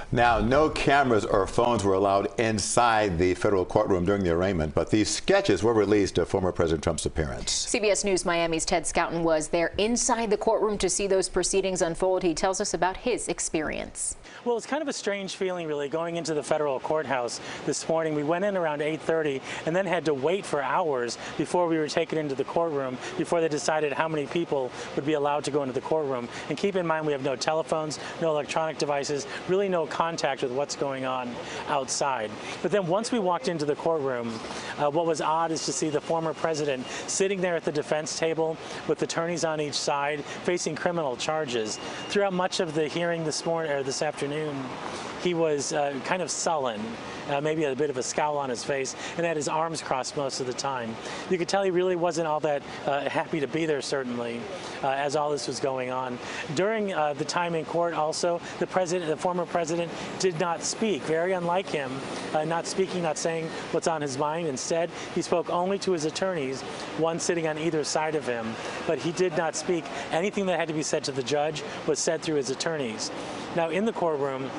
Now, no cameras or phones were allowed inside the federal courtroom during the arraignment, but these sketches were released of former President Trump's appearance. CBS News Miami's Ted Scouten was there inside the courtroom to see those proceedings unfold. He tells us about his experience. Well, it's kind of a strange feeling, really, going into the federal courthouse this morning. We went in around 8:30 and then had to wait for hours before we were taken into the courtroom, before they decided how many people would be allowed to go into the courtroom. And keep in mind, we have no telephones, no electronic devices, really no contact with what's going on outside. But then once we walked into the courtroom, what was odd is to see the former president sitting there at the defense table with attorneys on each side facing criminal charges. Throughout much of the hearing this morning or this afternoon, he was kind of sullen, maybe a bit of a scowl on his face, and had his arms crossed most of the time. You could tell he really wasn't all that happy to be there, certainly, as all this was going on. During the time in court, also, the former president did not speak. Very unlike him, not speaking, not saying what's on his mind. Instead, he spoke only to his attorneys, one sitting on either side of him, but he did not speak. Anything that had to be said to the judge was said through his attorneys. Now, in the courtroom,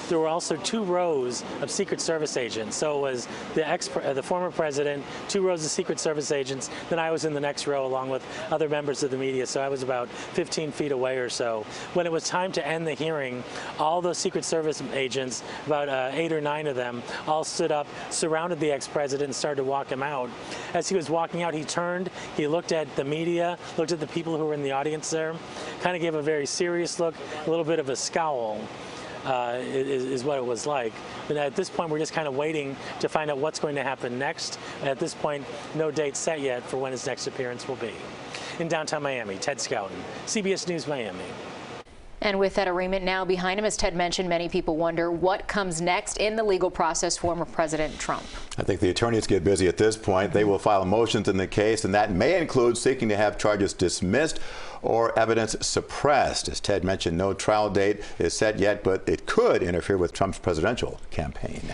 there were also 2 rows of Secret Service agents. So it was the former president, 2 rows of Secret Service agents. Then I was in the next row along with other members of the media. So I was about 15 feet away or so. When it was time to end the hearing, all those Secret Service agents, about 8 or 9 of them, all stood up, surrounded the ex-president, and started to walk him out. As he was walking out, he turned, he looked at the media, looked at the people who were in the audience there, kind of gave a very serious look, a little bit of a scowl. Is what it was like. But at this point, we're just kind of waiting to find out what's going to happen next. And at this point, no date set yet for when his next appearance will be. In downtown Miami, Ted Scouten, CBS News Miami. And with that arraignment now behind him, as Ted mentioned, many people wonder what comes next in the legal process for former President Trump. I think the attorneys get busy at this point. They will file motions in the case, and that may include seeking to have charges dismissed or evidence suppressed. As Ted mentioned, no trial date is set yet, but it could interfere with Trump's presidential campaign.